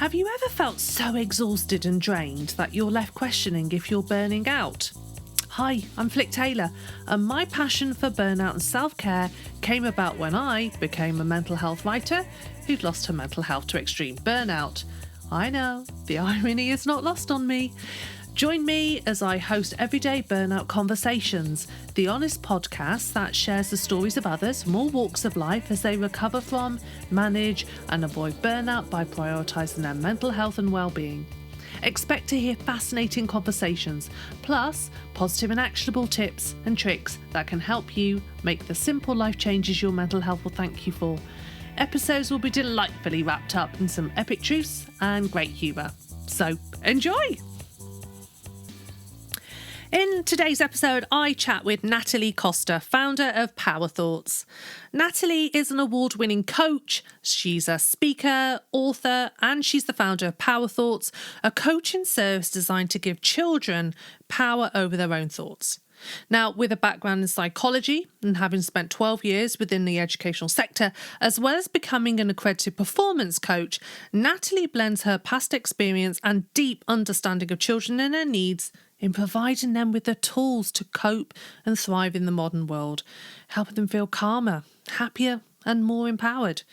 Have you ever felt so exhausted and drained that you're left questioning if you're burning out? Hi, I'm Flic Taylor, and my passion for burnout and self-care came about when I became a mental health writer who'd lost her mental health to extreme burnout. I know, the irony is not lost on me. Join me as I host Everyday Burnout Conversations, the honest podcast that shares the stories of others from all walks of life as they recover from, manage and avoid burnout by prioritising their mental health and well-being. Expect to hear fascinating conversations, plus positive and actionable tips and tricks that can help you make the simple life changes your mental health will thank you for. Episodes will be delightfully wrapped up in some epic truths and great humour. So, enjoy! In today's episode, I chat with Natalie Costa, founder of Power Thoughts. Natalie is an award-winning coach. She's a speaker, author, and she's the founder of Power Thoughts, a coaching service designed to give children power over their own thoughts. Now, with a background in psychology and having spent 12 years within the educational sector, as well as becoming an accredited performance coach, Natalie blends her past experience and deep understanding of children and their needs in providing them with the tools to cope and thrive in the modern world, helping them feel calmer, happier, and more empowered.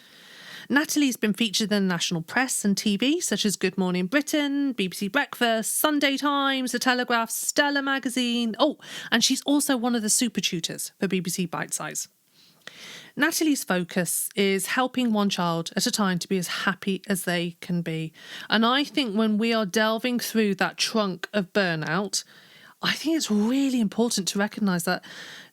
Natalie's been featured in the national press and TV, such as Good Morning Britain, BBC Breakfast, Sunday Times, The Telegraph, Stella Magazine. Oh, and she's also one of the Super Tutors for BBC Bitesize. Natalie's focus is helping one child at a time to be as happy as they can be. And I think when we are delving through that trunk of burnout, I think it's really important to recognise that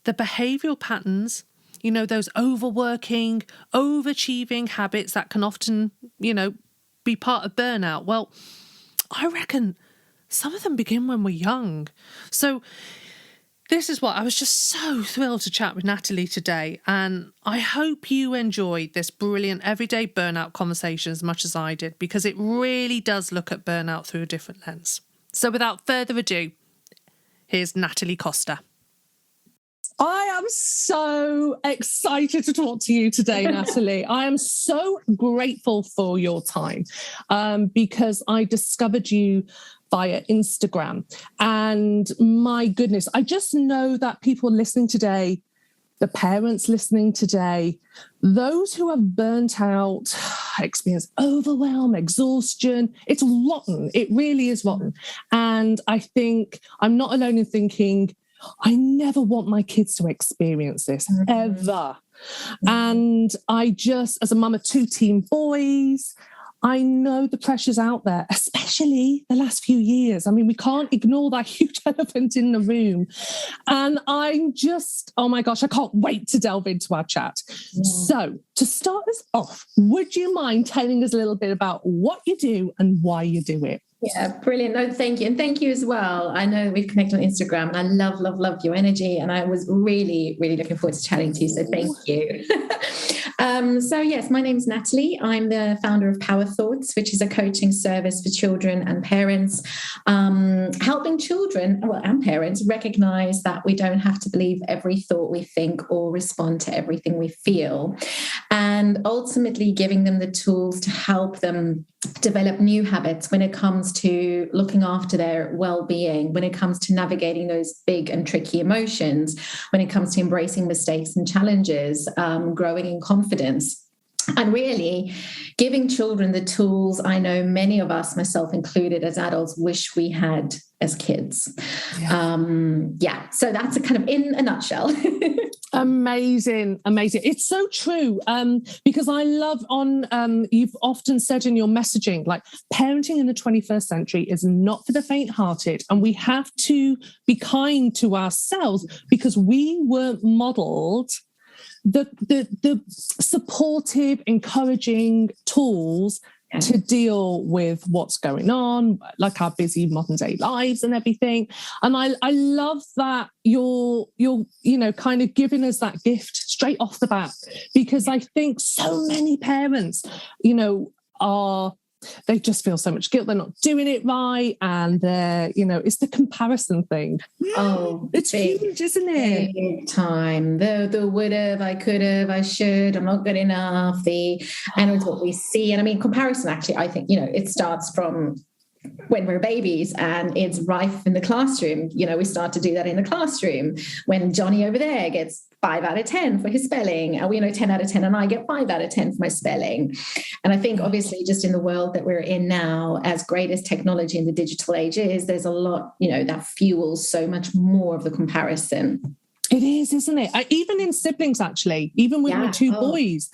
the behavioural patterns, you know, those overworking, overachieving habits that can often, be part of burnout. Well, I reckon some of them begin when we're young. So this is what I was just so thrilled to chat with Natalie today, and I hope you enjoyed this brilliant everyday burnout conversation as much as I did, because it really does look at burnout through a different lens. So without further ado, here's Natalie Costa. I am so excited to talk to you today, Natalie. I am so grateful for your time because I discovered you via Instagram. And my goodness, I just know that people listening today, the parents listening today, those who have burnt out, experience overwhelm, exhaustion, it's rotten. It really is rotten. And I think I'm not alone in thinking, I never want my kids to experience this, ever. And I just, as a mum of two teen boys, I know the pressures out there, especially the last few years. I mean, we can't ignore that huge elephant in the room. And I'm just, oh my gosh, I can't wait to delve into our chat. Yeah. So to start us off, would you mind telling us a little bit about what you do and why you do it? Yeah, brilliant. No, thank you. And thank you as well. I know we've connected on Instagram and I love your energy. And I was really, really looking forward to chatting to you. So thank you. So yes, my name's Natalie. I'm the founder of Power Thoughts, which is a coaching service for children and parents, helping children and parents recognize that we don't have to believe every thought we think or respond to everything we feel, and ultimately giving them the tools to help them develop new habits when it comes to looking after their well-being, when it comes to navigating those big and tricky emotions, when it comes to embracing mistakes and challenges, growing in confidence, and really giving children the tools I know many of us, myself included, as adults, wish we had as kids. Yeah. So that's a kind of in a nutshell. Amazing. It's so true. Because I love you've often said in your messaging, like parenting in the 21st century is not for the faint-hearted, and we have to be kind to ourselves because we weren't modelled the supportive, encouraging tools to deal with what's going on, like our busy modern day lives and everything. And I love that you're kind of giving us that gift straight off the bat, because I think so many parents, are they just feel so much guilt. They're not doing it right. And they're, it's the comparison thing. Oh, it's huge, isn't it? Big time. The would have, I could have, I should, I'm not good enough. And it's what we see. And I mean, comparison, actually, I think, it starts from when we're babies, and it's rife in the classroom. We start to do that in the classroom when Johnny over there gets 5 out of 10 for his spelling, and we 10 out of 10, and I get 5 out of 10 for my spelling. And I think obviously just in the world that we're in now, as great as technology in the digital age is, there's a lot, that fuels so much more of the comparison. It is, isn't it? Even in siblings, actually, even with my 2 boys,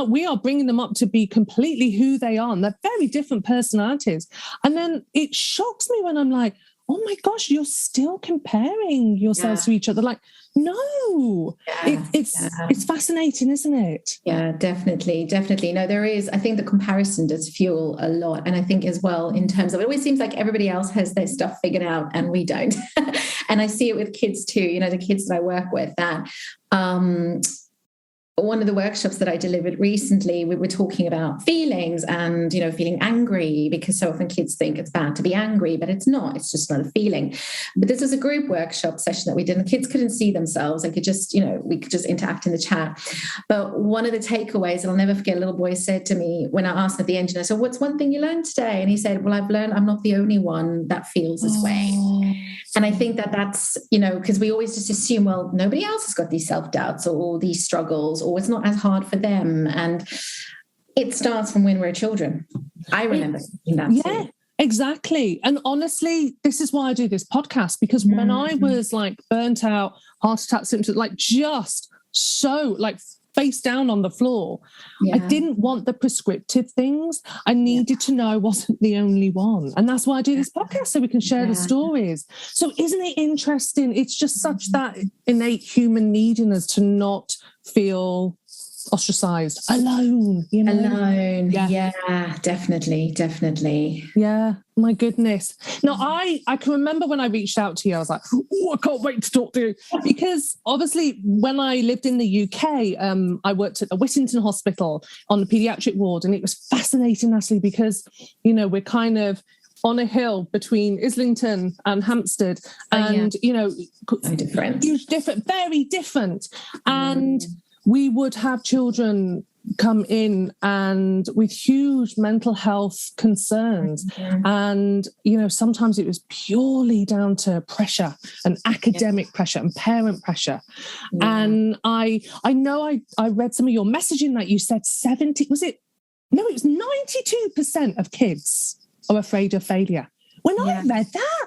we are bringing them up to be completely who they are. And they're very different personalities. And then it shocks me when I'm like, oh my gosh, you're still comparing yourselves to each other. Like, no, it's fascinating, isn't it? Yeah, definitely. No, there is. I think the comparison does fuel a lot. And I think as well, in terms of, it always seems like everybody else has their stuff figured out and we don't. And I see it with kids too, the kids that I work with, that one of the workshops that I delivered recently, we were talking about feelings and, feeling angry, because so often kids think it's bad to be angry, but it's not. It's just not a feeling. But this is a group workshop session that we did, and the kids couldn't see themselves. They could just, we could just interact in the chat. But one of the takeaways, and I'll never forget, a little boy said to me when I asked at the end, so what's one thing you learned today? And he said, well, I've learned I'm not the only one that feels this way. And I think that's, because we always just assume, well, nobody else has got these self-doubts or these struggles, or it's not as hard for them. And it starts from when we're children. I remember thinking that too. Exactly. And honestly, this is why I do this podcast, because when I was burnt out, heart attack symptoms, just so face down on the floor, I didn't want the prescriptive things. I needed to know I wasn't the only one. And that's why I do this podcast, so we can share the stories. So isn't it interesting? It's just such that innate human need in us to not feel ostracized, alone, Alone. Yeah, definitely. Yeah, my goodness. Now, I can remember when I reached out to you, I was like, oh, I can't wait to talk to you. Because obviously when I lived in the UK, I worked at the Whittington Hospital on the paediatric ward, and it was fascinating, Natalie, because, we're kind of on a hill between Islington and Hampstead, and, very different. Very different. And we would have children come in and with huge mental health concerns. And, sometimes it was purely down to pressure and academic pressure and parent pressure. And I know I read some of your messaging that you said 92% of kids are afraid of failure. When I read that,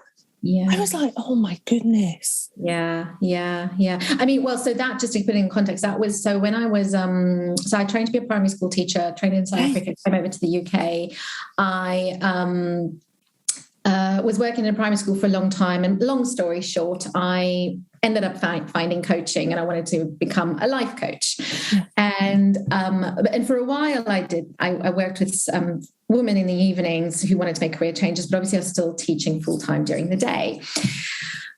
I was like, oh my goodness. Yeah. I mean, well, so that, just to put it in context, that was, so when I was, so I trained to be a primary school teacher, trained in South Africa, came over to the UK. I was working in a primary school for a long time, and long story short, I ended up finding coaching, and I wanted to become a life coach. And for a while I worked with women in the evenings who wanted to make career changes, but obviously I was still teaching full-time during the day.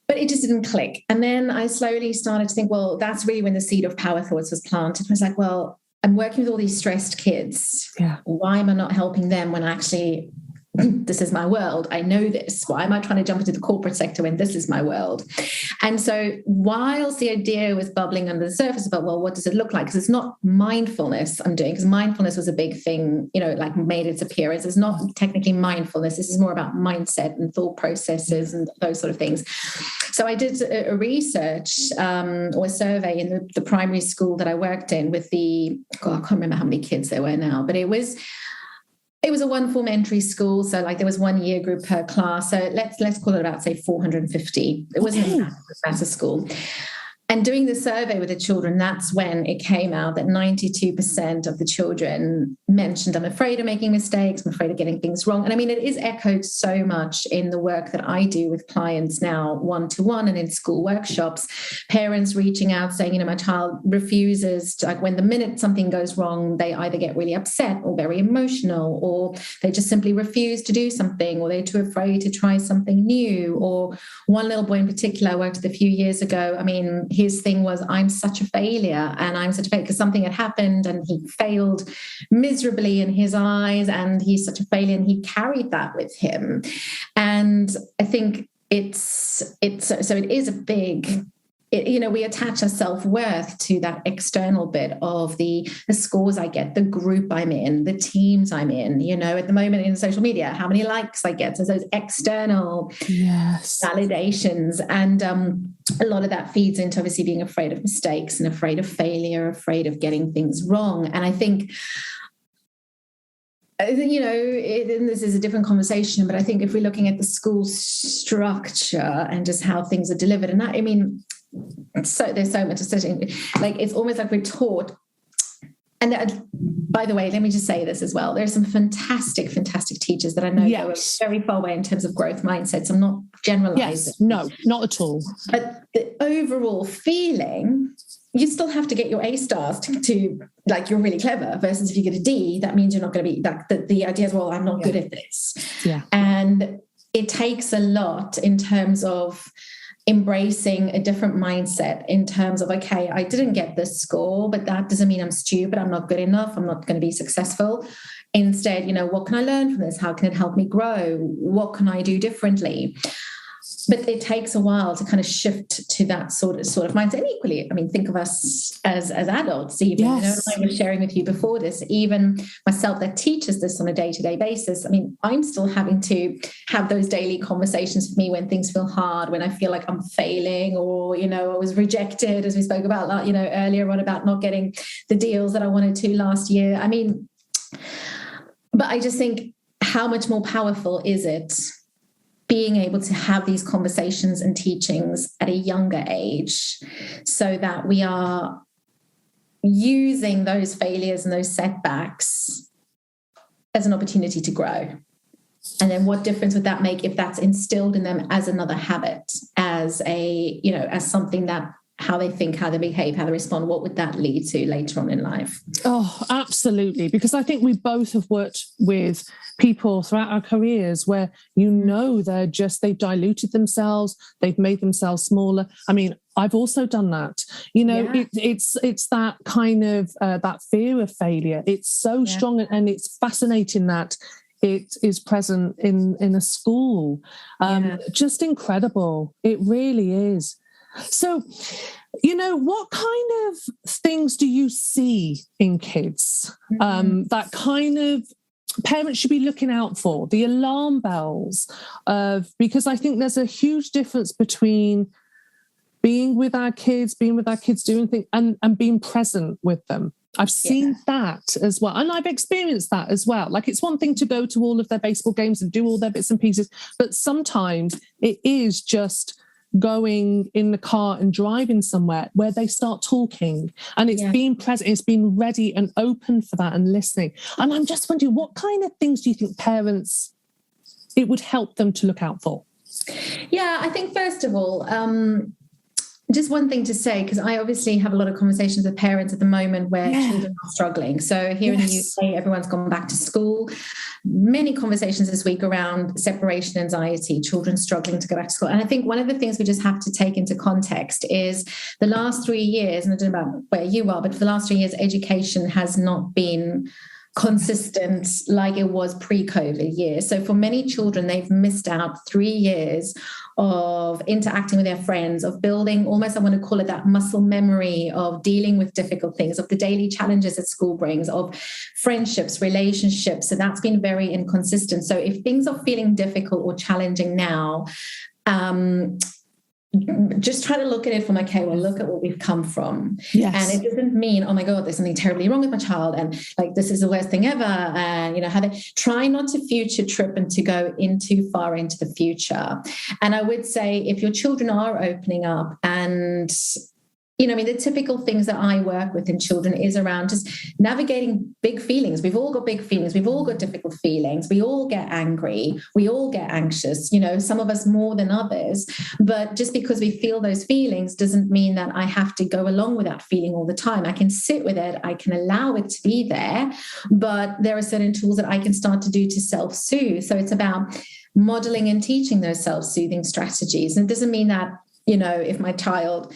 But it just didn't click. And then I slowly started to think, well, that's really when the seed of power thoughts was planted. I was like, well, I'm working with all these stressed kids. Why am I not helping them when actually this is my world? I know this. Why am I trying to jump into the corporate sector when this is my world? And so whilst the idea was bubbling under the surface about, well, what does it look like? Because it's not mindfulness I'm doing, because mindfulness was a big thing, made its appearance. It's not technically mindfulness. This is more about mindset and thought processes and those sort of things. So I did a research or a survey in the primary school that I worked in with I can't remember how many kids there were now, but it was a one-form entry school, so there was 1 year group per class. So let's call it about, say, 450. It wasn't a massive school. And doing the survey with the children, that's when it came out that 92% of the children mentioned, I'm afraid of making mistakes, I'm afraid of getting things wrong. And I mean, it is echoed so much in the work that I do with clients now, one-to-one and in school workshops, parents reaching out saying, my child refuses to, when the minute something goes wrong, they either get really upset or very emotional, or they just simply refuse to do something, or they're too afraid to try something new. Or one little boy in particular I worked with a few years ago, I mean, his thing was, I'm such a failure, and I'm such a failure because something had happened and he failed miserably in his eyes, and he's such a failure, and he carried that with him. And I think it is a big, we attach our self-worth to that external bit of the scores I get, the group I'm in, the teams I'm in, at the moment in social media, how many likes I get. So those external validations. And a lot of that feeds into obviously being afraid of mistakes and afraid of failure, afraid of getting things wrong. And I think, and this is a different conversation, but I think if we're looking at the school structure and just how things are delivered, and that, I mean, so there's so much sitting, like it's almost like we're taught. And by the way, let me just say this as well. There's some fantastic teachers that I know go very far away in terms of growth mindsets. I'm not generalizing. Yes, no, not at all. But the overall feeling, you still have to get your A stars to like you're really clever, versus if you get a D, that means you're not going to be that. The idea is, well, I'm not good at this. Yeah. And it takes a lot in terms of embracing a different mindset in terms of, okay, I didn't get this score, but that doesn't mean I'm stupid. I'm not good enough. I'm not going to be successful. Instead, what can I learn from this? How can it help me grow? What can I do differently? But it takes a while to kind of shift to that sort of mindset. And equally, I mean, think of us as adults, even. Yes. I was sharing with you before this, even myself that teaches this on a day-to-day basis. I mean, I'm still having to have those daily conversations with me when things feel hard, when I feel like I'm failing, or, I was rejected, as we spoke about, earlier on, about not getting the deals that I wanted to last year. I mean, but I just think, how much more powerful is it being able to have these conversations and teachings at a younger age, so that we are using those failures and those setbacks as an opportunity to grow. And then what difference would that make if that's instilled in them as another habit, as as something that how they think, how they behave, how they respond, what would that lead to later on in life? Oh, absolutely. Because I think we both have worked with people throughout our careers where, they've diluted themselves, they've made themselves smaller. I mean, I've also done that. It's that kind of that fear of failure. It's so strong, and it's fascinating that it is present in a school. Just incredible. It really is. So, what kind of things do you see in kids that kind of parents should be looking out for? The alarm bells because I think there's a huge difference between being with our kids doing things, and being present with them. I've seen that as well. And I've experienced that as well. Like, it's one thing to go to all of their baseball games and do all their bits and pieces, but sometimes it is just going in the car and driving somewhere where they start talking, and it's being present, it's being ready and open for that and listening. And I'm just wondering, what kind of things do you think parents, it would help them to look out for? Yeah, I think first of all, just one thing to say, because I obviously have a lot of conversations with parents at the moment where children are struggling. So here in the UK, everyone's gone back to school. Many conversations this week around separation anxiety, children struggling to go back to school. And I think one of the things we just have to take into context is the last 3 years, and I don't know about where you are, but for the last 3 years, education has not been consistent like it was pre-COVID years. So for many children, they've missed out 3 years of interacting with their friends, of building almost, I want to call it that muscle memory of dealing with difficult things, of the daily challenges that school brings, of friendships, relationships. So that's been very inconsistent. So if things are feeling difficult or challenging now, just try to look at it from, okay, well, look at what we've come from. And it doesn't mean, oh my God, there's something terribly wrong with my child, and like, this is the worst thing ever. And, how they try not to future trip and to go in too far into the future. And I would say, if your children are opening up and, the typical things that I work with in children is around just navigating big feelings. We've all got big feelings. We've all got difficult feelings. We all get angry. We all get anxious, some of us more than others. But just because we feel those feelings doesn't mean that I have to go along with that feeling all the time. I can sit with it. I can allow it to be there. But there are certain tools that I can start to do to self-soothe. So it's about modeling and teaching those self-soothing strategies. And it doesn't mean that, if my child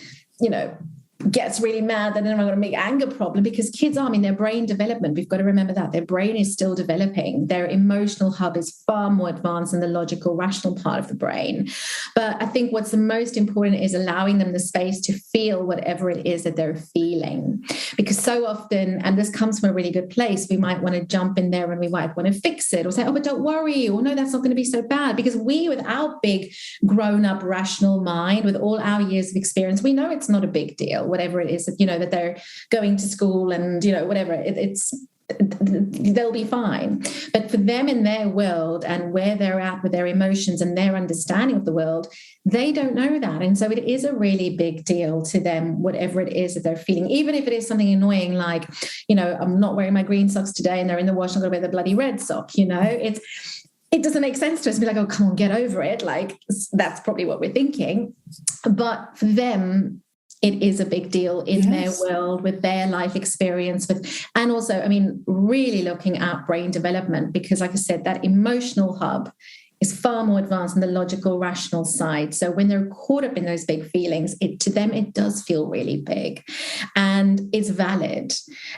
gets really mad that I'm going to make anger problem, because kids are, their brain development, we've got to remember that their brain is still developing. Their emotional hub is far more advanced than the logical, rational part of the brain. But I think what's the most important is allowing them the space to feel whatever it is that they're feeling. Because so often, and this comes from a really good place, we might want to jump in there and we might want to fix it or say, oh, but don't worry, or no, that's not going to be so bad. Because we, with our big grown-up rational mind, with all our years of experience, we know it's not a big deal. Whatever it is, that they're going to school and, whatever, they'll be fine. But for them in their world and where they're at with their emotions and their understanding of the world, they don't know that. And so it is a really big deal to them, whatever it is that they're feeling, even if it is something annoying, like, I'm not wearing my green socks today and they're in the wash, I'm going to wear the bloody red sock, it doesn't make sense to us to be like, oh, come on, get over it. Like, that's probably what we're thinking. But for them, it is a big deal in their world, with their life experience, and also, really looking at brain development, because like I said, that emotional hub is far more advanced than the logical, rational side. So when they're caught up in those big feelings, to them, it does feel really big, and it's valid.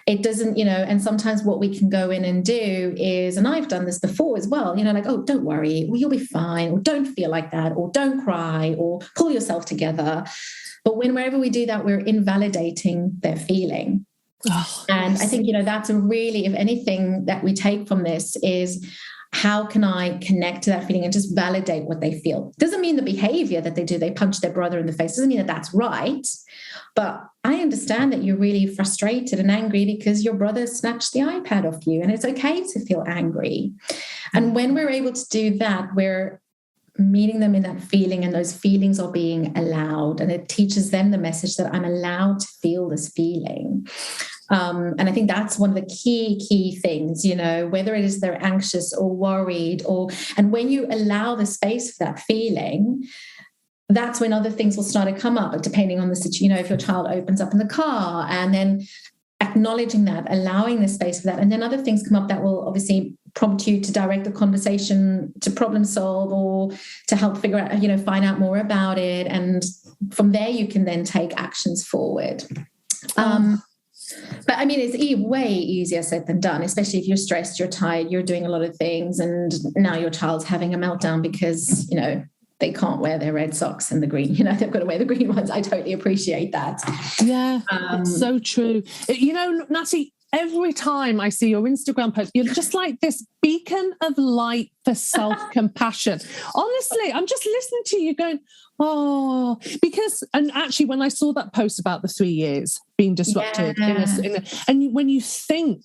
It doesn't, and sometimes what we can go in and do is, and I've done this before as well, like, oh, don't worry, you'll be fine, or don't feel like that, or don't cry, or pull yourself together. But whenever we do that, we're invalidating their feeling. And I think, that's a really, if anything that we take from this is, how can I connect to that feeling and just validate what they feel? Doesn't mean the behavior that they do, they punch their brother in the face, doesn't mean that that's right. But I understand that you're really frustrated and angry because your brother snatched the iPad off you, and it's okay to feel angry. And when we're able to do that, we're meeting them in that feeling, and those feelings are being allowed, and it teaches them the message that I'm allowed to feel this feeling. And I think that's one of the key things, whether it is they're anxious or worried, and when you allow the space for that feeling, that's when other things will start to come up, depending on the situation. If your child opens up in the car, and then acknowledging that, allowing the space for that, and then other things come up that will obviously prompt you to direct the conversation to problem solve, or to help figure out, find out more about it. And from there, you can then take actions forward. But it's way easier said than done, especially if you're stressed, you're tired, you're doing a lot of things, and now your child's having a meltdown because, they can't wear their red socks and the green, they've got to wear the green ones. I totally appreciate that. Yeah, it's so true. Natty, every time I see your Instagram post, you're just like this beacon of light for self-compassion. Honestly, I'm just listening to you going, oh, because, and actually when I saw that post about the 3 years being disrupted, and when you think,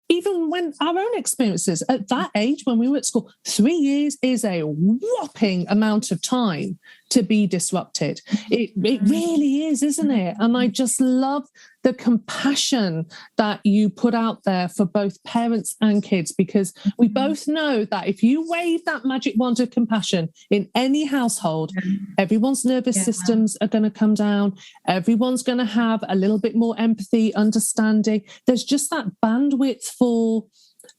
even when our own experiences at that age, when we were at school, 3 years is a whopping amount of time to be disrupted. It really is, isn't it? And I just love the compassion that you put out there for both parents and kids, because we both know that if you wave that magic wand of compassion in any household, everyone's nervous systems are going to come down. Everyone's going to have a little bit more empathy, understanding. There's just that bandwidth for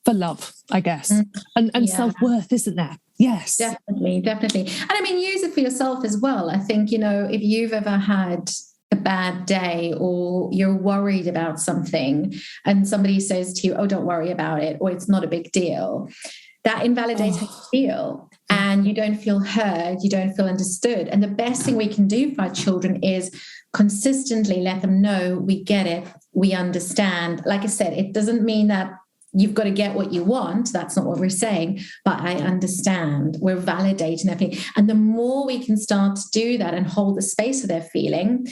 love, I guess, and self-worth, isn't there? Yes. Definitely. And use it for yourself as well. I think, if you've ever had a bad day, or you're worried about something, and somebody says to you, oh, don't worry about it, or it's not a big deal, that invalidates how you feel, and you don't feel heard, you don't feel understood. And the best thing we can do for our children is consistently let them know we get it, we understand. Like I said, it doesn't mean that you've got to get what you want. That's not what we're saying. But I understand. We're validating everything. And the more we can start to do that and hold the space for their feeling,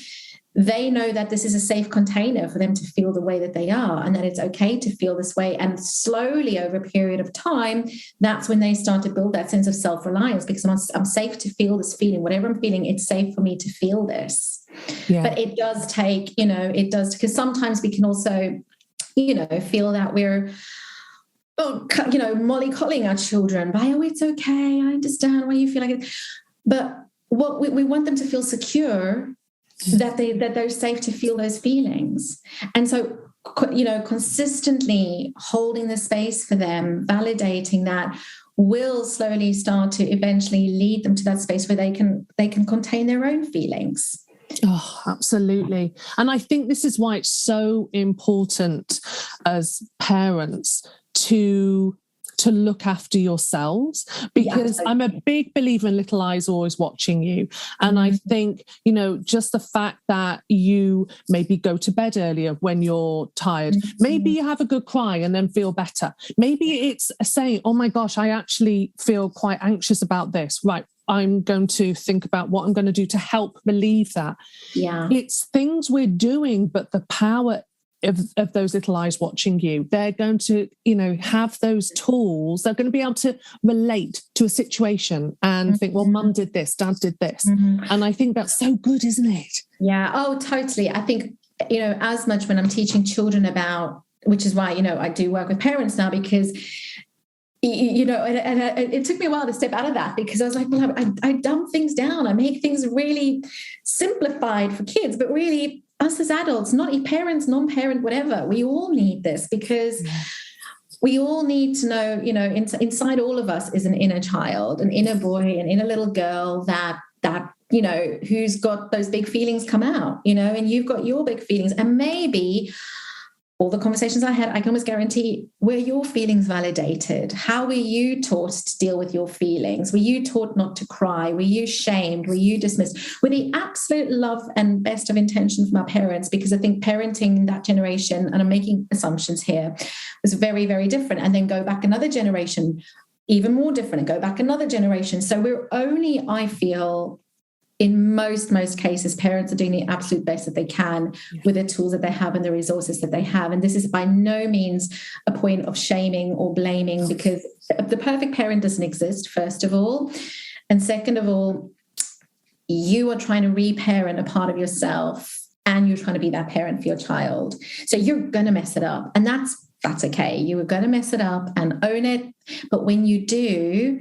they know that this is a safe container for them to feel the way that they are, and that it's okay to feel this way. And slowly over a period of time, that's when they start to build that sense of self-reliance, because I'm safe to feel this feeling. Whatever I'm feeling, it's safe for me to feel this. Yeah. But it does take, because sometimes we can also, feel that we're, mollycoddling our children by, oh, it's okay, I understand why you feel like it. But what we want them to feel secure, that they're safe to feel those feelings. And so, consistently holding the space for them, validating that, will slowly start to eventually lead them to that space where they can contain their own feelings. Oh, absolutely. And I think this is why it's so important as parents to look after yourselves, because I'm a big believer in little eyes always watching you. And I think, just the fact that you maybe go to bed earlier when you're tired, maybe you have a good cry and then feel better. Maybe it's saying, oh my gosh, I actually feel quite anxious about this. Right. I'm going to think about what I'm going to do to help relieve that. Yeah. It's things we're doing, but the power of those little eyes watching you, they're going to, have those tools. They're going to be able to relate to a situation and think, well, mum did this, dad did this. And I think that's so good, isn't it? Yeah. Oh, totally. I think, as much when I'm teaching children about, which is why, I do work with parents now, because and it took me a while to step out of that, because I was like, well, I dumb things down. I make things really simplified for kids, but really us as adults, not parents, non-parent, whatever, we all need this, because we all need to know, inside all of us is an inner child, an inner boy, an inner little girl that who's got those big feelings come out, and you've got your big feelings. And maybe all the conversations I had, I can almost guarantee, were your feelings validated? How were you taught to deal with your feelings? Were you taught not to cry? Were you shamed? Were you dismissed? With the absolute love and best of intention from our parents, because I think parenting in that generation, and I'm making assumptions here, was very, very different. And then go back another generation, even more different, and go back another generation. So we're only, I feel, in most cases, parents are doing the absolute best that they can with the tools that they have and the resources that they have. And this is by no means a point of shaming or blaming, because the perfect parent doesn't exist, first of all. And second of all, you are trying to reparent a part of yourself, and you're trying to be that parent for your child. So you're going to mess it up. And that's okay. You are going to mess it up and own it. But when you do,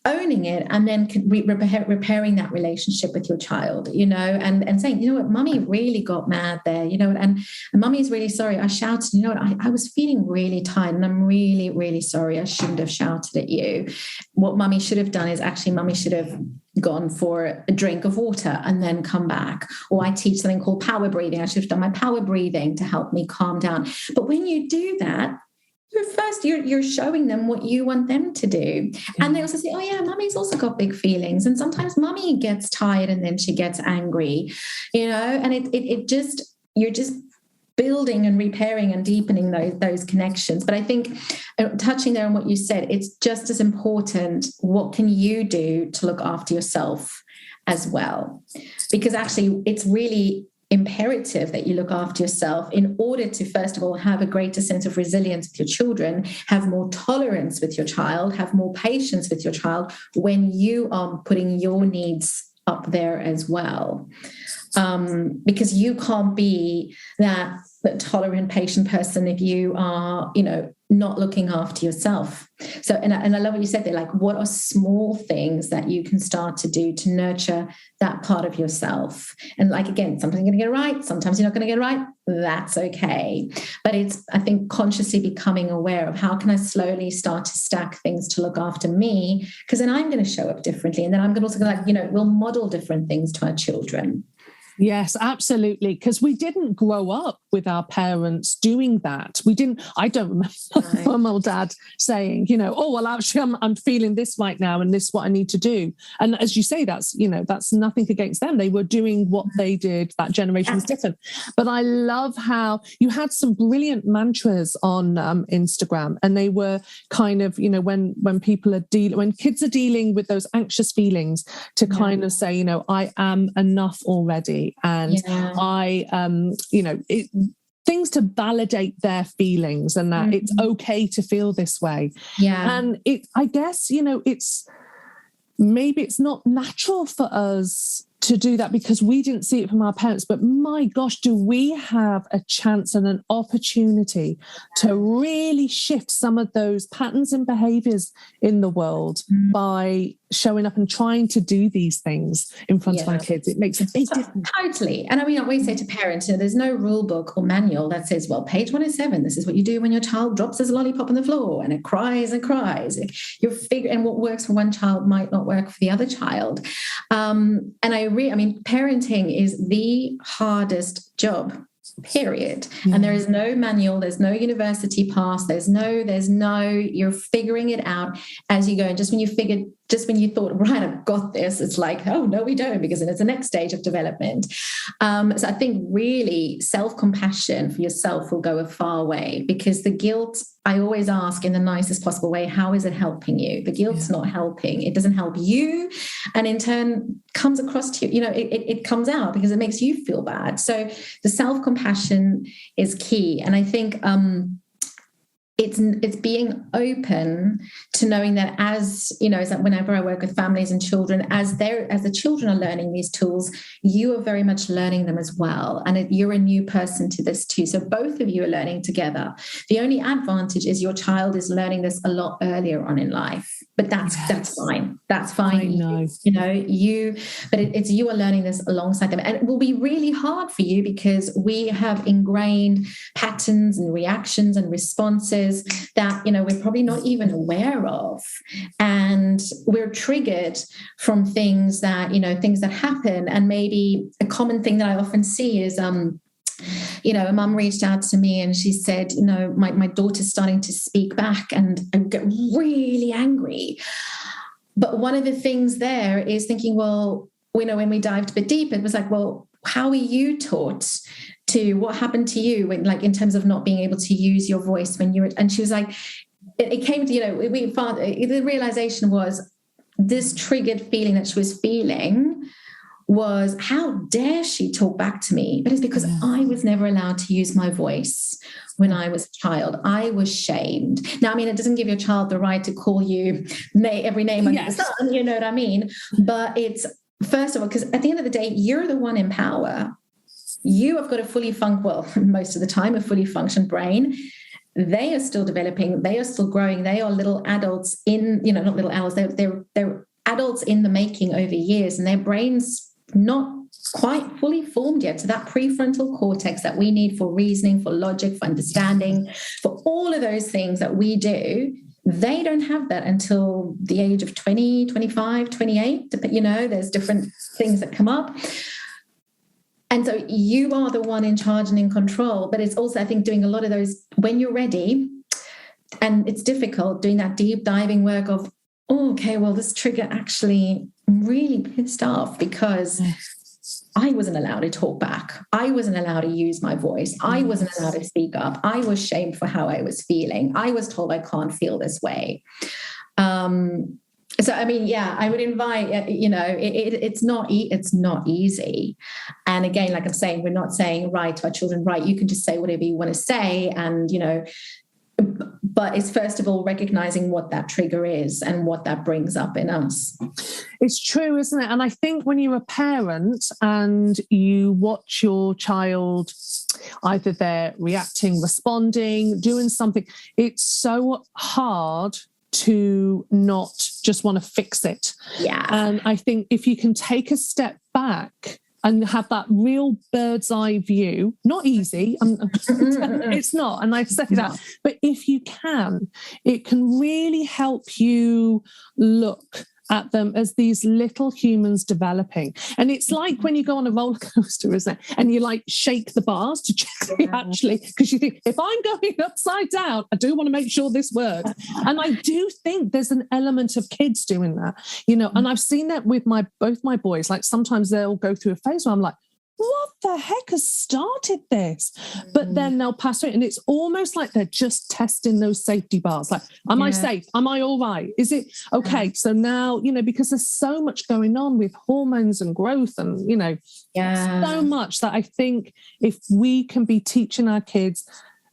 owning it and then repairing that relationship with your child, and saying, what, mummy really got mad there, and mummy is really sorry. I shouted, I was feeling really tired, and I'm really, really sorry. I shouldn't have shouted at you. What mummy should have done is actually mummy should have gone for a drink of water and then come back. Or I teach something called power breathing. I should have done my power breathing to help me calm down. But when you do that, you're showing them what you want them to do. And they also say, oh yeah, mummy's also got big feelings. And sometimes mummy gets tired and then she gets angry, and you're just building and repairing and deepening those connections. But I think, touching there on what you said, it's just as important, what can you do to look after yourself as well? Because actually it's really imperative that you look after yourself in order to, first of all, have a greater sense of resilience with your children, have more tolerance with your child, have more patience with your child when you are putting your needs up there as well. Because you can't be that tolerant, patient person if you are, not looking after yourself. So, and I love what you said there, like, what are small things that you can start to do to nurture that part of yourself? And like, again, sometimes you're going to get it right, sometimes you're not going to get it right. That's okay. But it's, I think, consciously becoming aware of how can I slowly start to stack things to look after me, because then I'm going to show up differently. And then I'm going to also we'll model different things to our children. Yes, absolutely. Because we didn't grow up with our parents doing that. I don't remember mum or dad saying, oh, well, actually, I'm feeling this right now and this is what I need to do. And as you say, that's nothing against them. They were doing what they did. That generation was different. But I love how you had some brilliant mantras on Instagram, and they were kind of, when people are when kids are dealing with those anxious feelings, to kind of say, I am enough already. And things to validate their feelings, and that it's okay to feel this way. Yeah. And I guess, maybe it's not natural for us to do that because we didn't see it from our parents. But my gosh, do we have a chance and an opportunity to really shift some of those patterns and behaviors in the world by showing up and trying to do these things in front of our kids. It makes a big difference. Totally. And I mean, I always say to parents, there's no rule book or manual that says, well, page 107, this is what you do when your child drops his lollipop on the floor and it cries and cries. You're figuring what works for one child might not work for the other child. And I mean, parenting is the hardest job, period. And there is no manual, there's no university pass, there's no, you're figuring it out as you go. And just when you thought, right, I've got this, it's like, oh, no, we don't, because then it's the next stage of development. So I think really self-compassion for yourself will go a far way, because the guilt, I always ask in the nicest possible way, how is it helping you? The guilt's not helping. It doesn't help you. And in turn comes across to you, it comes out because it makes you feel bad. So the self-compassion is key. And I think, it's being open to knowing that as that whenever I work with families and children, as the children are learning these tools, you are very much learning them as well. And you're a new person to this too. So both of you are learning together. The only advantage is your child is learning this a lot earlier on in life. But that's fine. That's fine. I know. It's you are learning this alongside them. And it will be really hard for you because we have ingrained patterns and reactions and responses that, we're probably not even aware of. And we're triggered from things that happen. And maybe a common thing that I often see is, a mum reached out to me and she said, my daughter's starting to speak back and I get really angry. But one of the things there is thinking, well, when we dived a bit deep, it was like, well, how are you taught to, what happened to you when, like, in terms of not being able to use your voice when you were, and she was like, it came to, we found the realization was this triggered feeling that she was feeling was, how dare she talk back to me? But it's because I was never allowed to use my voice when I was a child. I was shamed. Now, I mean, it doesn't give your child the right to call you every name under the sun, you know what I mean? But it's, first of all, because at the end of the day, you're the one in power. You have got most of the time, a fully functioned brain. They are still developing. They are still growing. They are little adults not little adults. They're adults in the making over years, and their brains not quite fully formed yet. So that prefrontal cortex that we need for reasoning, for logic, for understanding, for all of those things that we do, they don't have that until the age of 20, 25, 28. There's different things that come up. And so you are the one in charge and in control. But it's also, I think, doing a lot of those when you're ready, and it's difficult, doing that deep diving work of, oh, okay, well, this trigger actually, I'm really pissed off because I wasn't allowed to talk back. I wasn't allowed to use my voice. I wasn't allowed to speak up. I was shamed for how I was feeling. I was told I can't feel this way. So, I mean, I would invite, it's not easy. And again, like I'm saying, we're not saying right to our children, right, you can just say whatever you want to say. And, but it's first of all recognizing what that trigger is and what that brings up in us. It's true, isn't it? And I think when you're a parent and you watch your child, either they're reacting, responding, doing something, it's so hard to not just want to fix it. Yeah. And I think if you can take a step back and have that real bird's eye view, not easy, it's not, and I say that, but if you can, it can really help you look at them as these little humans developing. And it's like when you go on a roller coaster, isn't it? And you like shake the bars to check actually, because you think, if I'm going upside down, I do want to make sure this works. And I do think there's an element of kids doing that, and I've seen that with both my boys. Like sometimes they'll go through a phase where I'm like, what the heck has started this? But then they'll pass through it, and it's almost like they're just testing those safety bars. Like, am I safe? Am I all right? Is it okay? So now, because there's so much going on with hormones and growth and, so much that I think if we can be teaching our kids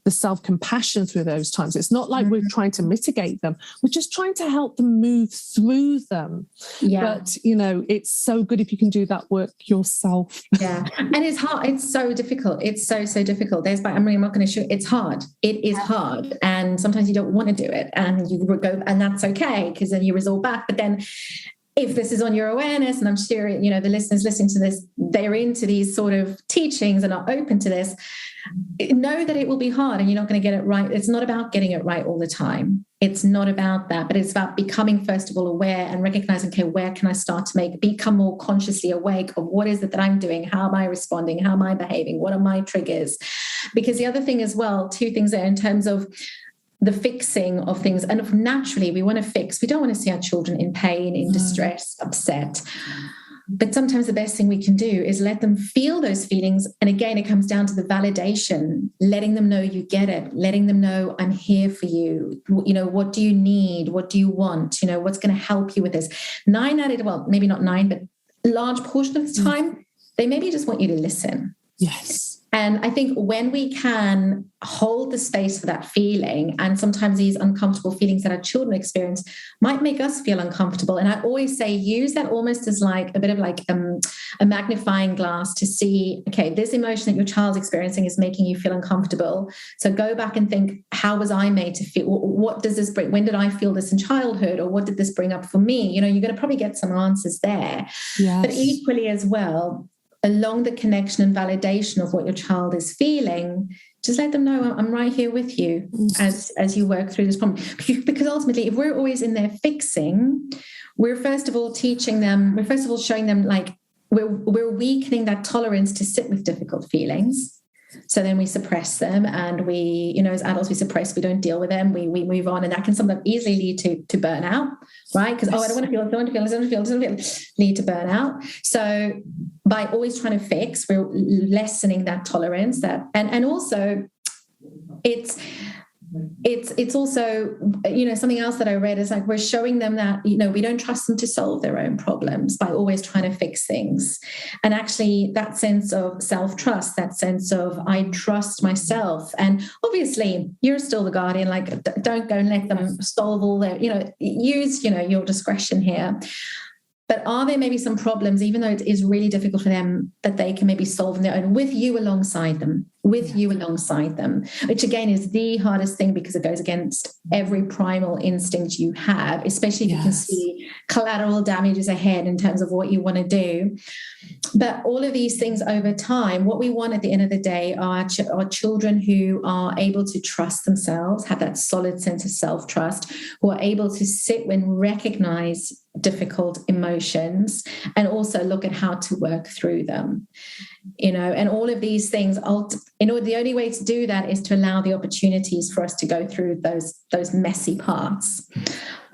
the self-compassion through those times, it's not like we're trying to mitigate them. We're just trying to help them move through them. Yeah. But, it's so good if you can do that work yourself. Yeah. And it's hard. It's so difficult. It's so difficult. I'm not going to show it's hard. It is hard. And sometimes you don't want to do it and you go, and that's okay, because then you resolve back. But then if this is on your awareness, and I'm sure, you know, the listeners listening to this, they're into these sort of teachings and are open to this, know that it will be hard and you're not going to get it right. It's not about getting it right all the time. It's not about that, but it's about becoming, first of all, aware and recognizing, okay, where can I start to become more consciously awake of what is it that I'm doing? How am I responding? How am I behaving? What are my triggers? Because the other thing as well, two things there in terms of the fixing of things. And if naturally we want to fix, we don't want to see our children in pain, in distress, upset. But sometimes the best thing we can do is let them feel those feelings. And again, it comes down to the validation, letting them know you get it, letting them know I'm here for you. You know, what do you need? What do you want? You know, what's going to help you with this? Well, maybe not 9, but a large portion of the time, they maybe just want you to listen. Yes. And I think when we can hold the space for that feeling, and sometimes these uncomfortable feelings that our children experience might make us feel uncomfortable. And I always say, use that almost as like a bit of like a magnifying glass to see, okay, this emotion that your child's experiencing is making you feel uncomfortable. So go back and think, how was I made to feel? What does this bring? When did I feel this in childhood? Or what did this bring up for me? You know, you're going to probably get some answers there. Yes. But equally as well, along the connection and validation of what your child is feeling, just let them know I'm right here with you as you work through this problem. Because ultimately, if we're always in there fixing, we're first of all showing them like we're weakening that tolerance to sit with difficult feelings. So then we suppress them, and we, you know, as adults, we suppress, we don't deal with them, we move on, and that can sometimes easily lead to burnout, right? Because, I don't want to feel, lead to burnout. So by always trying to fix, we're lessening that tolerance, and also it's also, you know, something else that I read is like we're showing them that, you know, we don't trust them to solve their own problems by always trying to fix things. And actually that sense of self-trust, that sense of I trust myself. And obviously you're still the guardian, like don't go and let them solve all their, you know, use, you know, your discretion here. But are there maybe some problems, even though it is really difficult for them, that they can maybe solve on their own with you alongside them, which again is the hardest thing because it goes against every primal instinct you have, especially if you can see collateral damages ahead in terms of what you want to do. But all of these things over time, what we want at the end of the day are children who are able to trust themselves, have that solid sense of self-trust, who are able to sit and recognize difficult emotions and also look at how to work through them, you know, and all of these things. The only way to do that is to allow the opportunities for us to go through those messy parts.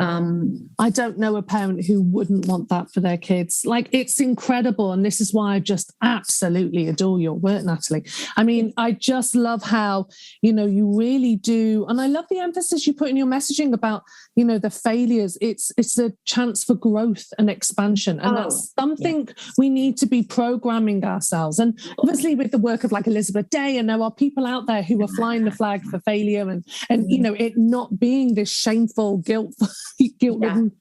I don't know a parent who wouldn't want that for their kids. Like, it's incredible. And this is why I just absolutely adore your work, Natalie. I mean, I just love how, you know, you really do. And I love the emphasis you put in your messaging about, you know, the failures. It's a chance for growth and expansion. And that's something we need to be programming ourselves. And obviously with the work of like Elizabeth Day, and there are people out there who are flying the flag for failure and you know, it not being this shameful, guilt-ridden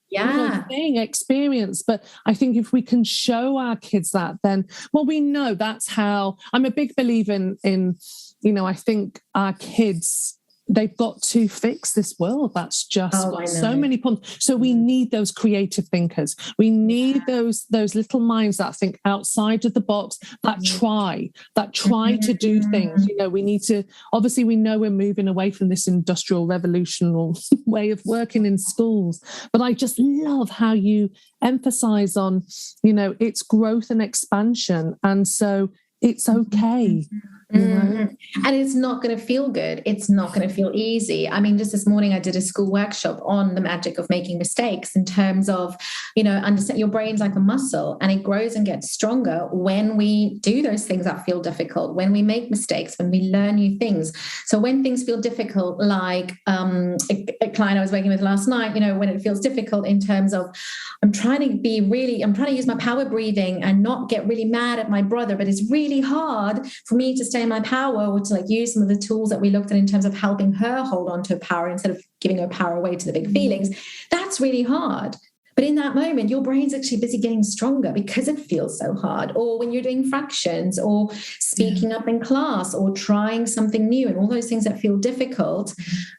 thing, experience. But I think if we can show our kids that, then, well, we know that's how. I'm a big believer in you know, I think our kids, they've got to fix this world. That's just so many problems. So we need those creative thinkers. We need those little minds that think outside of the box, that try to do things. You know, we need to, obviously we know we're moving away from this industrial revolutionary way of working in schools, but I just love how you emphasize on, you know, it's growth and expansion. And so it's okay. You know? And it's not going to feel good. It's not going to feel easy. I mean, just this morning I did a school workshop on the magic of making mistakes in terms of, you know, understand your brain's like a muscle and it grows and gets stronger when we do those things that feel difficult, when we make mistakes, when we learn new things. So when things feel difficult, like a client I was working with last night, you know, when it feels difficult in terms of I'm trying to use my power breathing and not get really mad at my brother, but it's really hard for me to stay in my power, or to like use some of the tools that we looked at in terms of helping her hold on to her power instead of giving her power away to the big feelings. That's really hard. But in that moment, your brain's actually busy getting stronger because it feels so hard. Or when you're doing fractions or speaking up in class or trying something new and all those things that feel difficult.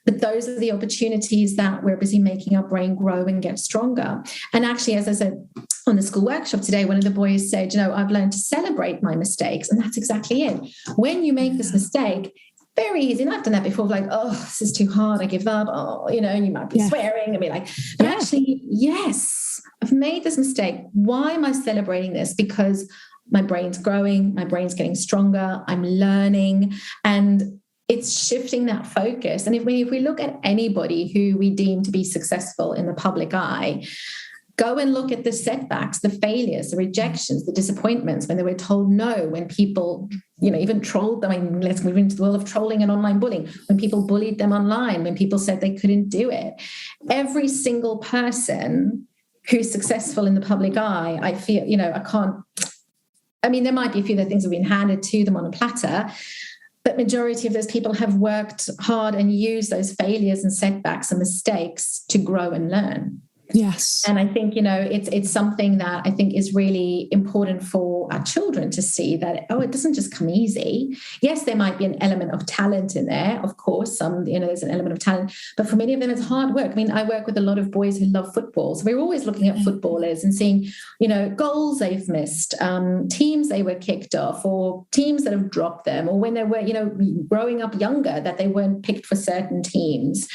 But those are the opportunities that we're busy making our brain grow and get stronger. And actually, as I said, on the school workshop today, one of the boys said, I've learned to celebrate my mistakes. And that's exactly it. When you make this mistake, very easy. And I've done that before, like, oh, this is too hard. I give up. Oh, and you might be swearing and be like, but actually, yes, I've made this mistake. Why am I celebrating this? Because my brain's growing, my brain's getting stronger, I'm learning, and it's shifting that focus. And if we look at anybody who we deem to be successful in the public eye, go and look at the setbacks, the failures, the rejections, the disappointments, when they were told no, when people, even trolled them. I mean, let's move into the world of trolling and online bullying, when people bullied them online, when people said they couldn't do it. Every single person who's successful in the public eye, I feel, there might be a few of the things that have been handed to them on a platter, but majority of those people have worked hard and used those failures and setbacks and mistakes to grow and learn. Yes. And I think, it's something that I think is really important for our children to see that, it doesn't just come easy. Yes, there might be an element of talent in there. Of course, there's an element of talent, but for many of them, it's hard work. I mean, I work with a lot of boys who love football. So we're always looking at footballers and seeing, goals they've missed, teams they were kicked off, or teams that have dropped them, or when they were, growing up younger, that they weren't picked for certain teams.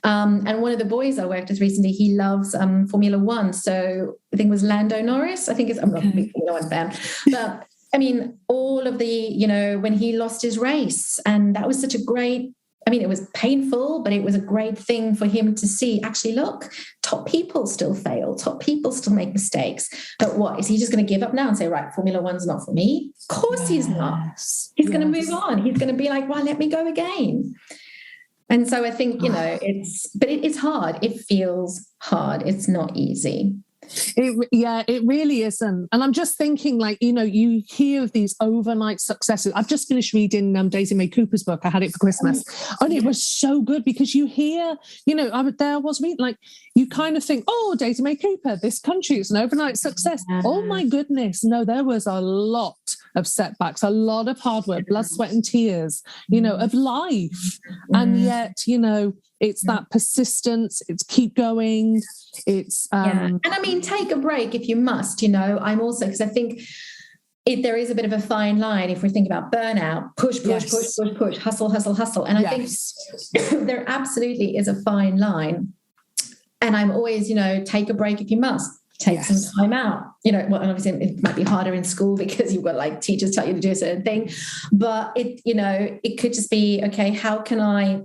And one of the boys I worked with recently, he loves Formula One. So I think it was Lando Norris. I'm not a big Formula One fan, but I mean, all of the, when he lost his race, and that was such a great, it was painful, but it was a great thing for him to see. Actually, look, top people still fail. Top people still make mistakes. But what, is he just going to give up now and say, right, Formula One's not for me? Of course he's not. He's going to move on. He's going to be like, well, let me go again. And so I think, it's hard. It feels hard. It's not easy. It really isn't. And I'm just thinking, you hear of these overnight successes. I've just finished reading Daisy May Cooper's book. I had it for Christmas. And it was so good because you hear, I was reading, you kind of think, oh, Daisy May Cooper, this country is an overnight success. Oh my goodness. No, there was a lot of setbacks, a lot of hard work, blood, sweat and tears, of life. And yet, it's that persistence, it's keep going, it's... And take a break if you must, I'm also, because I think there is a bit of a fine line if we're thinking about burnout, push, hustle. And I think there absolutely is a fine line. And I'm always, take a break if you must. Take some time out. Obviously it might be harder in school because you've got teachers tell you to do a certain thing, but it could just be, okay, how can I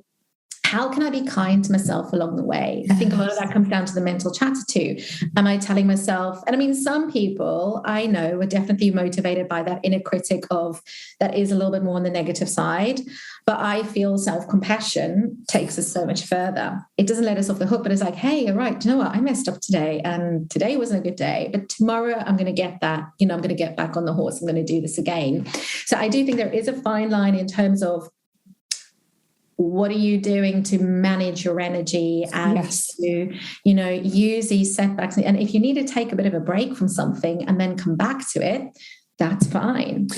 be kind to myself along the way? I think a lot of that comes down to the mental chatter too. Am I telling myself, and some people I know are definitely motivated by that inner critic that is a little bit more on the negative side, but I feel self-compassion takes us so much further. It doesn't let us off the hook, but it's like, hey, all right, you know what? I messed up today and today wasn't a good day, but tomorrow I'm going to get that, I'm going to get back on the horse. I'm going to do this again. So I do think there is a fine line in terms of what are you doing to manage your energy and to, use these setbacks. And if you need to take a bit of a break from something and then come back to it, that's fine.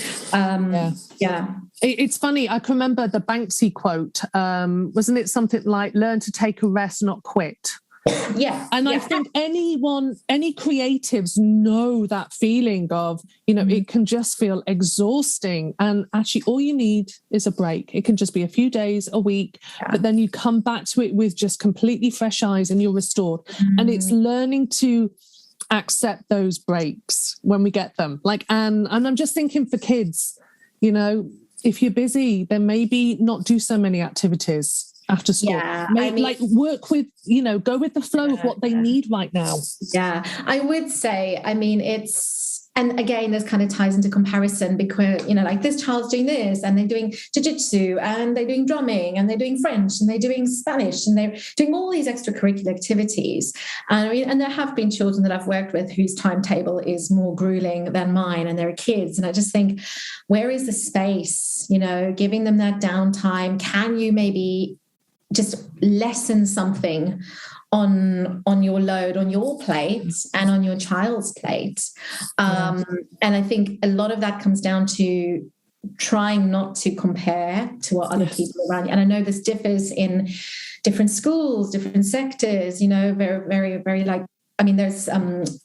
It's funny. I can remember the Banksy quote. Wasn't it something like, learn to take a rest, not quit? I think any creatives know that feeling of, it can just feel exhausting. And actually all you need is a break. It can just be a few days, a week, but then you come back to it with just completely fresh eyes and you're restored. And it's learning to accept those breaks when we get them. And I'm just thinking for kids, if you're busy, then maybe not do so many activities after school. Work with, go with the flow of what they need right now. Yeah, I would say, and again, this kind of ties into comparison because, this child's doing this and they're doing jiu-jitsu and they're doing drumming and they're doing French and they're doing Spanish and they're doing all these extracurricular activities. And there have been children that I've worked with whose timetable is more grueling than mine, and they're kids. And I just think, where is the space, giving them that downtime? Can you maybe just lessen something on your load, on your plate and on your child's plate. And I think a lot of that comes down to trying not to compare to what other people around you. And I know this differs in different schools, different sectors, very, very, very there's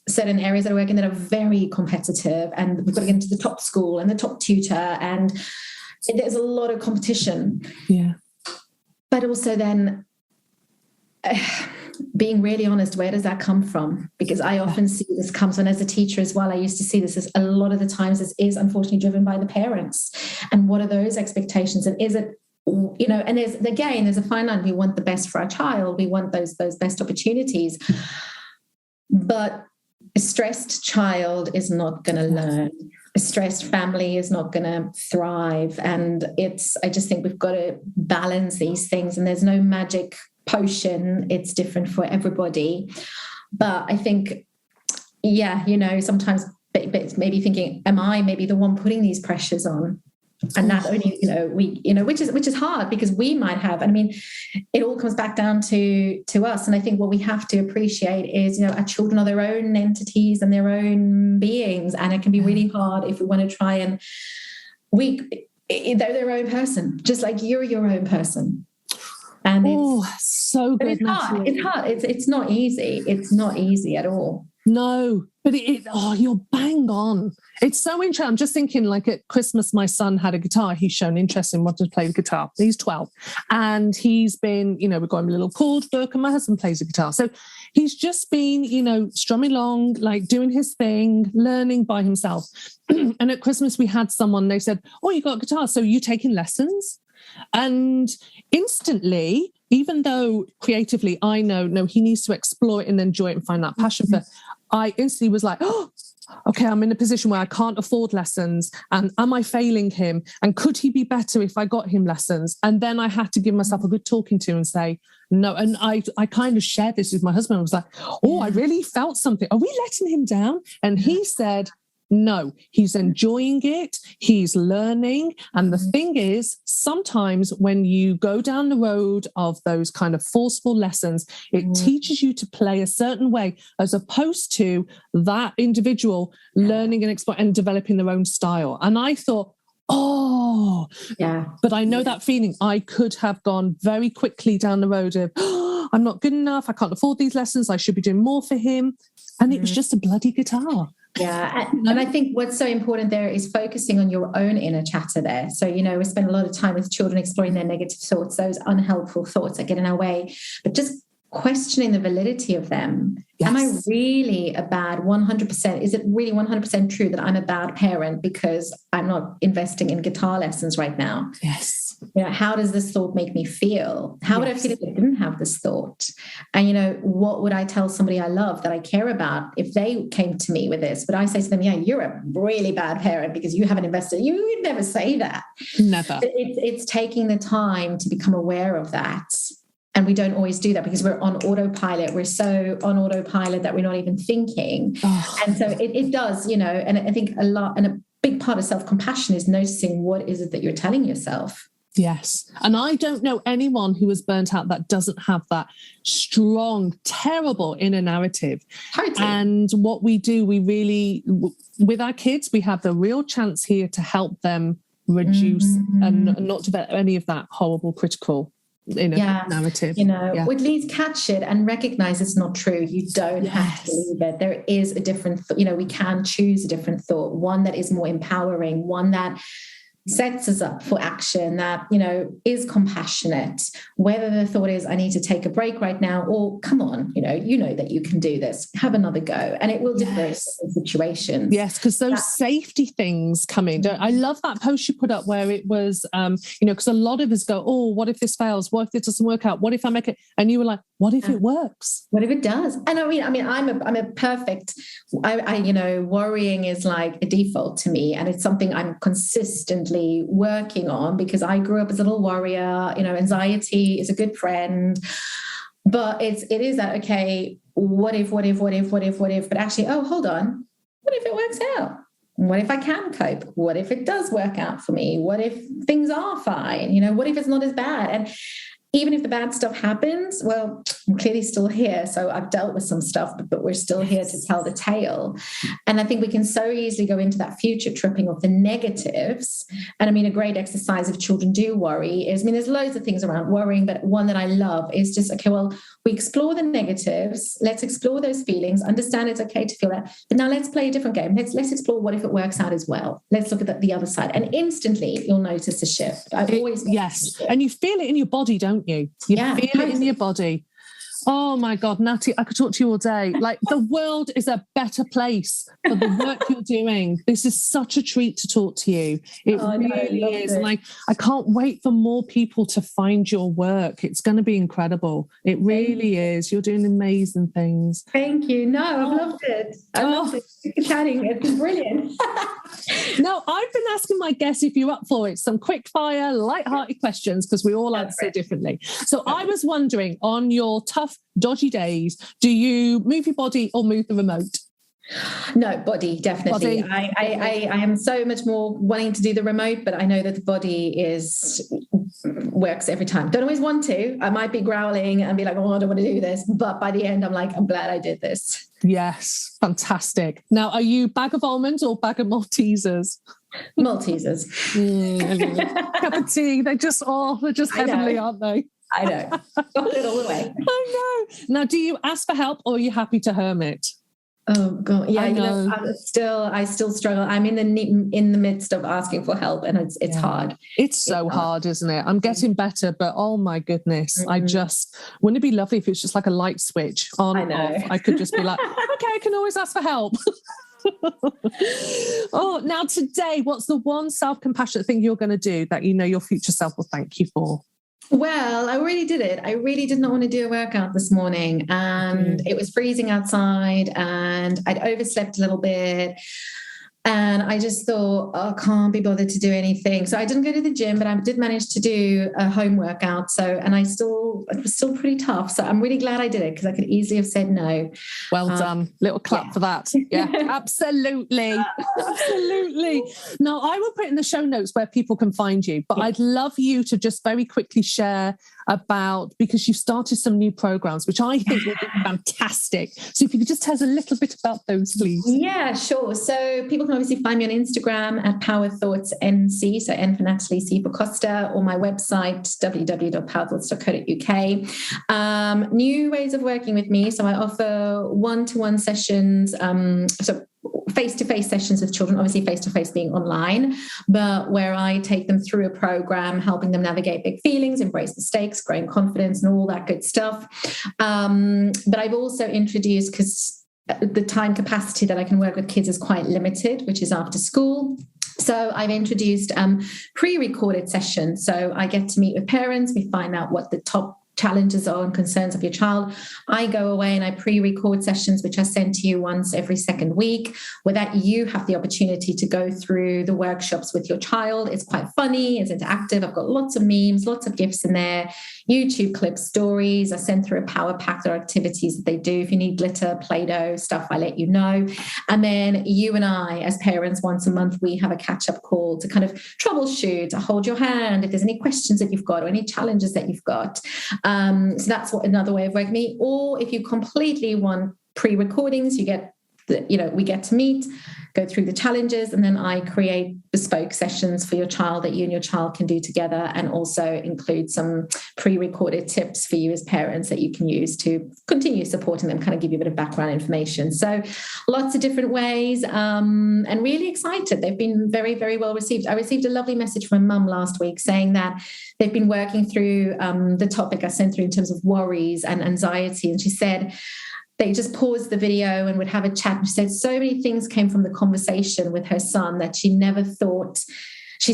certain areas that I work in that are very competitive, and we've got to get into the top school and the top tutor, and there's a lot of competition. Yeah. But also then being really honest, where does that come from? Because I often see this comes, and as a teacher as well, I used to see this as a lot of the times this is unfortunately driven by the parents. And what are those expectations? And is it, and there's a fine line. We want the best for our child. We want those best opportunities. But a stressed child is not going to learn. A stressed family is not going to thrive. And I just think we've got to balance these things, and there's no magic potion. It's different for everybody. But I think, sometimes maybe thinking, am I maybe the one putting these pressures on? And that only, which is hard, because we might have, it all comes back down to us. And I think what we have to appreciate is, our children are their own entities and their own beings. And it can be really hard if we want to try and they're their own person, just like you're your own person. And so good. It's hard. It's hard. It's not easy. It's not easy at all. No, but you're bang on. It's so interesting. I'm just thinking, like at Christmas, my son had a guitar. He's shown interest in wanting to play the guitar. He's 12. And he's been, we've got him a little chord book, and my husband plays the guitar. So he's just been, strumming along, like doing his thing, learning by himself. And at Christmas, we had someone, they said, oh, you got a guitar, so you taking lessons? And instantly, even though creatively I know, no, he needs to explore it and enjoy it and find that passion for, I instantly was like, oh, okay, I'm in a position where I can't afford lessons, and am I failing him? And could he be better if I got him lessons? And then I had to give myself a good talking to and say, no. And I kind of shared this with my husband. I was like, oh, I really felt something. Are we letting him down? And he said, no, he's enjoying it. He's learning. And the thing is, sometimes when you go down the road of those kind of forceful lessons, it teaches you to play a certain way, as opposed to that individual learning and developing their own style. And I thought, but I know that feeling. I could have gone very quickly down the road of, I'm not good enough. I can't afford these lessons. I should be doing more for him. And it was just a bloody guitar. Yeah. And I think what's so important there is focusing on your own inner chatter there. So, we spend a lot of time with children exploring their negative thoughts, those unhelpful thoughts that get in our way, but just questioning the validity of them. Yes. Am I really a bad 100%? Is it really 100% true that I'm a bad parent because I'm not investing in guitar lessons right now? Yes. How does this thought make me feel? How would I feel if I didn't have this thought? And, what would I tell somebody I love that I care about if they came to me with this? But I say to them, you're a really bad parent because you haven't invested. You would never say that. Never. It's taking the time to become aware of that. And we don't always do that because we're on autopilot. We're so on autopilot that we're not even thinking. And so it does, and I think a big part of self-compassion is noticing what is it that you're telling yourself. Yes. And I don't know anyone who is burnt out that doesn't have that strong, terrible inner narrative. Totally. And what we do, we really, with our kids, we have the real chance here to help them reduce and not develop any of that horrible, critical narrative. Or at least catch it and recognize it's not true. You don't have to believe it. There is a different, we can choose a different thought, one that is more empowering, one that sets us up for action, that, is compassionate, whether the thought is, I need to take a break right now, or come on, that you can do this, have another go. And it will differ in situations. Yes, because those safety things come in. I love that post you put up where it was, because a lot of us go, oh, what if this fails? What if this doesn't work out? What if I make it? And you were like, what if it works? What if it does? And I'm a perfect, worrying is like a default to me. And it's something I'm consistently working on because I grew up as a little warrior. Anxiety is a good friend, but it is that, okay, what if, but actually, oh, hold on. What if it works out? What if I can cope? What if it does work out for me? What if things are fine? What if it's not as bad? And even if the bad stuff happens, well, I'm clearly still here. So I've dealt with some stuff, but we're still here to tell the tale. And I think we can so easily go into that future tripping of the negatives. And I mean, a great exercise if children do worry is, I mean, there's loads of things around worrying, but one that I love is just, okay, well, we explore the negatives. Let's explore those feelings, understand it's okay to feel that. But now let's play a different game. Let's explore what if it works out as well. Let's look at the other side. And instantly you'll notice a shift. Yes. And you feel it in your body, don't you? You feel it in your body. Oh my God, Natty, I could talk to you all day. Like, the world is a better place for the work you're doing. This is such a treat to talk to you. It really is. And I can't wait for more people to find your work. It's going to be incredible. It really is. You're doing amazing things. Thank you. No, I've loved it. I loved it. Chatting. It's been brilliant. Now, I've been asking my guests, if you're up for it, some quick fire, light-hearted questions, because we all answer differently. So I was wondering, on your tough, dodgy days, do you move your body or move the remote? No, body, definitely. I am so much more wanting to do the remote, but I know that the body works every time. Don't always want to. I might be growling and be like, oh, I don't want to do this. But by the end, I'm like, I'm glad I did this. Yes, fantastic. Now, are you bag of almonds or bag of Maltesers? Maltesers. Cup of tea. They're just heavenly, aren't they? I know. Got it all the way. I know. Now, do you ask for help or are you happy to hermit? Oh God, yeah. I know. I still struggle. I'm in the midst of asking for help, and it's hard. It's so hard, isn't it? I'm getting better, but oh my goodness, wouldn't it be lovely if it's just like a light switch on and off? I could just be like, okay, I can always ask for help. Oh, now today, what's the one self-compassionate thing you're going to do that you know your future self will thank you for? Well, I already did it. I really did not want to do a workout this morning, and it was freezing outside and I'd overslept a little bit. And I just thought, I can't be bothered to do anything. So I didn't go to the gym, but I did manage to do a home workout. It was still pretty tough. So I'm really glad I did it, because I could easily have said no. Well done. Little clap for that. Yeah, absolutely. Absolutely. Now, I will put in the show notes where people can find you, but I'd love you to just very quickly share about, because you've started some new programs, which I think will be fantastic. So if you could just tell us a little bit about those, please. Yeah, sure. So people can obviously find me on Instagram at powerthoughtsnc, so N for Natalie, C for Costa, or my website, www.powerthoughts.co.uk. New ways of working with me. So I offer one-to-one sessions, face-to-face sessions with children, obviously face-to-face being online, but where I take them through a program, helping them navigate big feelings, embrace mistakes, growing confidence, and all that good stuff. But I've also introduced, because the time capacity that I can work with kids is quite limited, which is after school. So I've introduced pre-recorded sessions. So I get to meet with parents. We find out what the top challenges are and concerns of your child. I go away and I pre-record sessions, which I send to you once every second week, where that you have the opportunity to go through the workshops with your child. It's quite funny, it's interactive. I've got lots of memes, lots of GIFs in there, YouTube clips, stories. I send through a power pack. There are activities that they do. If you need glitter, Play-Doh stuff, I let you know. And then you and I, as parents, once a month, we have a catch-up call to kind of troubleshoot, to hold your hand if there's any questions that you've got or any challenges that you've got. So that's another way of working me. Or if you completely want pre-recordings, we get to meet, go through the challenges, and then I create bespoke sessions for your child that you and your child can do together, and also include some pre-recorded tips for you as parents that you can use to continue supporting them, kind of give you a bit of background information. So lots of different ways, and really excited. They've been very, very well received. I received a lovely message from a mum last week saying that they've been working through the topic I sent through in terms of worries and anxiety, and she said they just paused the video and would have a chat. And she said so many things came from the conversation with her son that she's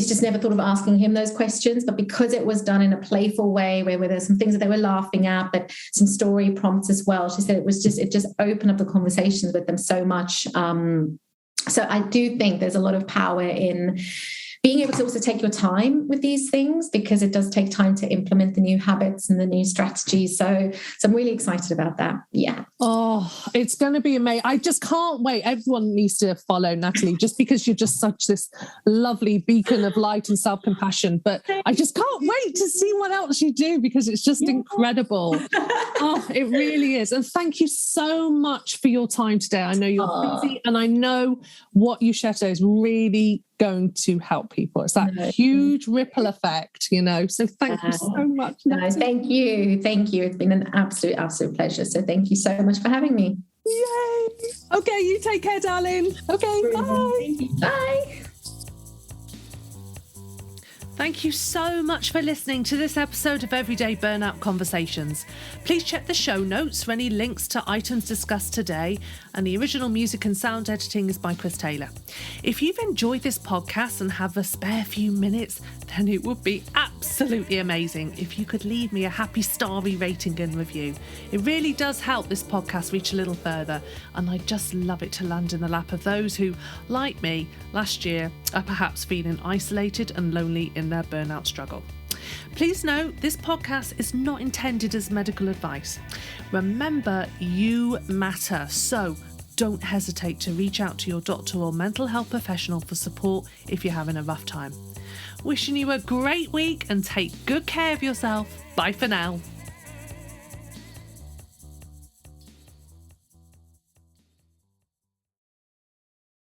just never thought of asking him those questions. But because it was done in a playful way, where there's some things that they were laughing at, but some story prompts as well, she said it just opened up the conversations with them so much. So I do think there's a lot of power in being able to also take your time with these things, because it does take time to implement the new habits and the new strategies. So I'm really excited about that. Yeah. Oh, it's going to be amazing. I just can't wait. Everyone needs to follow Natalie, just because you're just such this lovely beacon of light and self-compassion. But I just can't wait to see what else you do, because it's just incredible. Oh, it really is. And thank you so much for your time today. I know you're busy, and I know what you share today is really going to help people. It's that huge ripple effect, So thank you so much, Natalie. Thank you. It's been an absolute pleasure. So thank you so much for having me. Yay. Okay, you take care, darling. Okay, bye. Thank you. Bye. Thank you so much for listening to this episode of Everyday Burnout Conversations. Please check the show notes for any links to items discussed today, and the original music and sound editing is by Chris Taylor. If you've enjoyed this podcast and have a spare few minutes, then it would be absolutely amazing if you could leave me a happy starry rating and review. It really does help this podcast reach a little further, and I'd just love it to land in the lap of those who, like me, last year are perhaps feeling isolated and lonely in their burnout struggle. Please note, this podcast is not intended as medical advice. Remember, you matter, so don't hesitate to reach out to your doctor or mental health professional for support if you're having a rough time. Wishing you a great week, and take good care of yourself. Bye for now.